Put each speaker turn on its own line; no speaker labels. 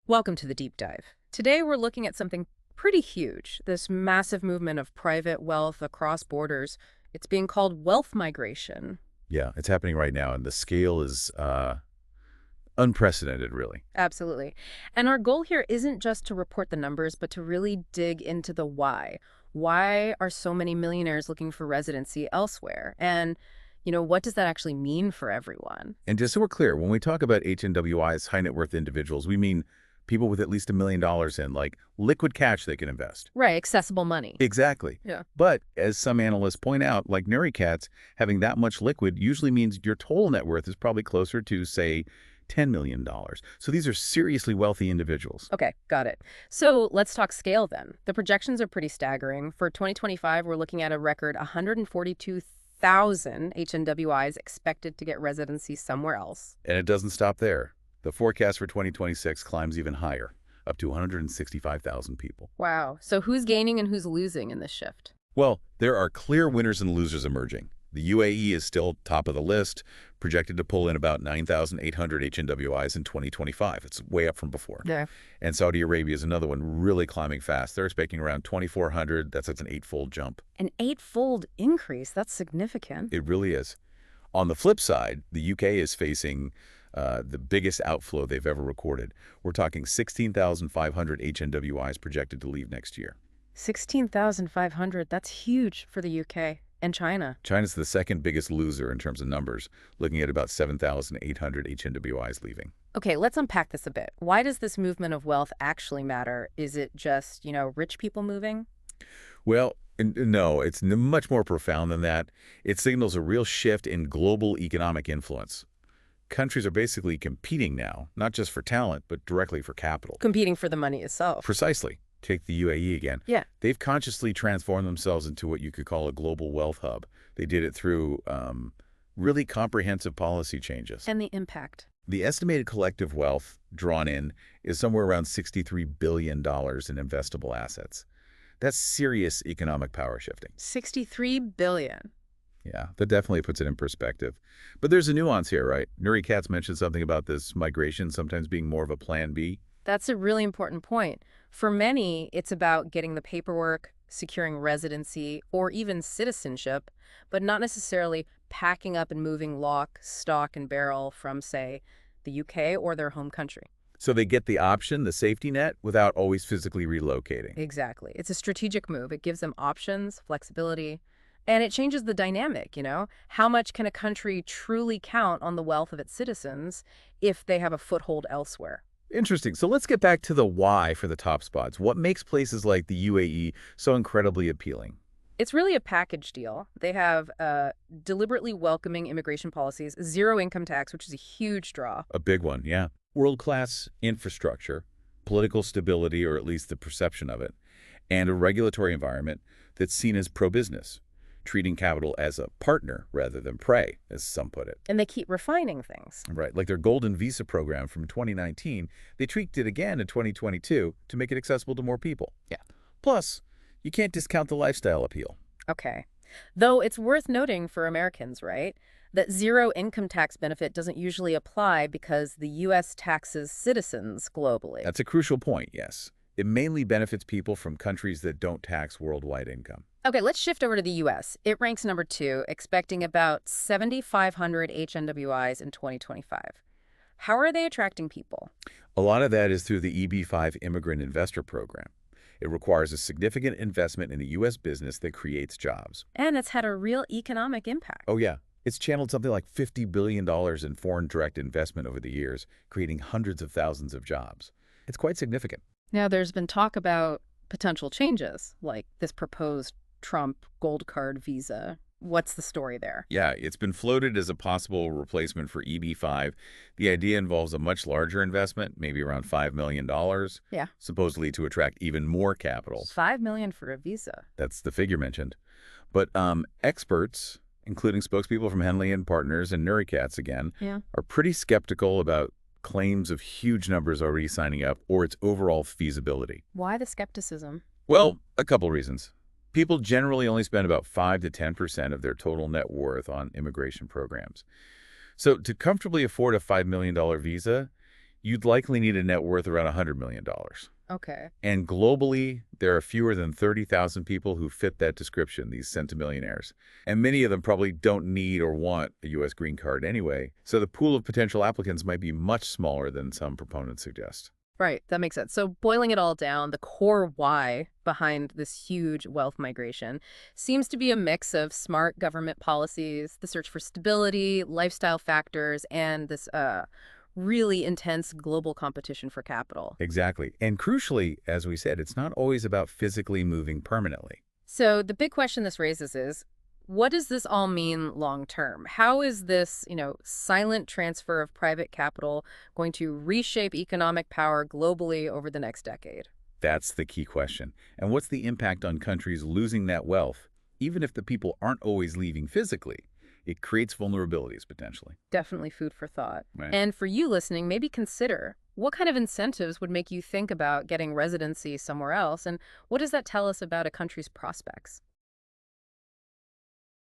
Welcome to the deep dive. Today we're looking at something pretty huge, this massive movement of private wealth across borders. It's being called wealth migration.
Yeah, it's happening right now, and the scale is unprecedented, really.
Absolutely. And our goal here isn't just to report the numbers, but to really dig into the why. Why are so many millionaires looking for residency elsewhere? And, what does that actually mean for everyone?
And just so we're clear, when we talk about HNWIs, high net worth individuals, we mean people with at least $1 million in, like, liquid cash they can invest.
Right, accessible money.
Exactly.
Yeah.
But as some analysts point out, like Nuri, having that much liquid usually means your total net worth is probably closer to, say, $10 million. So these are seriously wealthy individuals.
Okay, got it. So let's talk scale then. The projections are pretty staggering. For 2025, we're looking at a record 142,000 HNWIs expected to get residency somewhere else.
And it doesn't stop there. The forecast for 2026 climbs even higher, up to 165,000 people.
Wow. So who's gaining and who's losing in this shift?
Well, there are clear winners and losers emerging. The UAE is still top of the list, projected to pull in about 9,800 HNWIs in 2025. It's way up from before.
Yeah.
And Saudi Arabia is another one really climbing fast. They're expecting around 2,400. That's an eightfold jump.
An eightfold increase. That's significant.
It really is. On the flip side, the UK is facing the biggest outflow they've ever recorded. We're talking 16,500 HNWIs projected to leave next year.
16,500. That's huge for the UK and China.
China's the second biggest loser in terms of numbers, looking at about 7,800 HNWIs leaving.
Okay, let's unpack this a bit. Why does this movement of wealth actually matter? Is it just, rich people moving?
Well, no, it's much more profound than that. It signals a real shift in global economic influence. Countries are basically competing now, not just for talent, but directly for capital.
Competing for the money itself.
Precisely. Take the UAE again.
Yeah.
They've consciously transformed themselves into what you could call a global wealth hub. They did it through really comprehensive policy changes.
And the impact.
The estimated collective wealth drawn in is somewhere around $63 billion in investable assets. That's serious economic power shifting.
63 billion.
Yeah, that definitely puts it in perspective. But there's a nuance here, right? Nuri mentioned something about this migration sometimes being more of a plan B.
That's a really important point. For many, it's about getting the paperwork, securing residency, or even citizenship, but not necessarily packing up and moving lock, stock, and barrel from, say, the UK or their home country.
So they get the option, the safety net, without always physically relocating.
Exactly. It's a strategic move. It gives them options, flexibility, and it changes the dynamic, How much can a country truly count on the wealth of its citizens if they have a foothold elsewhere?
Interesting. So let's get back to the why for the top spots. What makes places like the UAE so incredibly appealing?
It's really a package deal. They have deliberately welcoming immigration policies, zero income tax, which is a huge draw.
A big one, yeah. World-class infrastructure, political stability, or at least the perception of it, and a regulatory environment that's seen as pro-business, treating capital as a partner rather than prey, as some put it.
And they keep refining things.
Right, like their Golden Visa program from 2019, they tweaked it again in 2022 to make it accessible to more people.
Yeah.
Plus, you can't discount the lifestyle appeal.
Okay. Though it's worth noting for Americans, right, that zero income tax benefit doesn't usually apply because the U.S. taxes citizens globally.
That's a crucial point, yes. It mainly benefits people from countries that don't tax worldwide income.
Okay, let's shift over to the U.S. It ranks number 2, expecting about 7,500 HNWIs in 2025. How are they attracting people?
A lot of that is through the EB-5 Immigrant Investor Program. It requires a significant investment in a U.S. business that creates jobs.
And it's had a real economic impact.
Oh, yeah. It's channeled something like $50 billion in foreign direct investment over the years, creating hundreds of thousands of jobs. It's quite significant.
Now, there's been talk about potential changes, like this proposed Trump gold card visa. What's the story there?
Yeah, it's been floated as a possible replacement for EB-5. The idea involves a much larger investment, maybe around $5 million,
Yeah.
supposedly to attract even more capital.
$5 million for a visa.
That's the figure mentioned. But experts, including spokespeople from Henley and Partners and Nuri again,
Yeah.
are pretty skeptical about claims of huge numbers already signing up or its overall feasibility.
Why the skepticism?
Well, a couple reasons. People generally only spend about 5 to 10% of their total net worth on immigration programs. So to comfortably afford a $5 million visa, You'd likely need a net worth around $100 million.
Okay.
And globally, there are fewer than 30,000 people who fit that description, these centimillionaires. And many of them probably don't need or want a U.S. green card anyway, so the pool of potential applicants might be much smaller than some proponents suggest.
Right, that makes sense. So boiling it all down, the core why behind this huge wealth migration seems to be a mix of smart government policies, the search for stability, lifestyle factors, and this really intense global competition for capital.
Exactly. And crucially, as we said, it's not always about physically moving permanently.
So the big question this raises is, what does this all mean long term? How is this, silent transfer of private capital going to reshape economic power globally over the next decade?
That's the key question. And what's the impact on countries losing that wealth, even if the people aren't always leaving physically? It creates vulnerabilities, potentially.
Definitely food for thought.
Right.
And for you listening, maybe consider what kind of incentives would make you think about getting residency somewhere else, and what does that tell us about a country's prospects?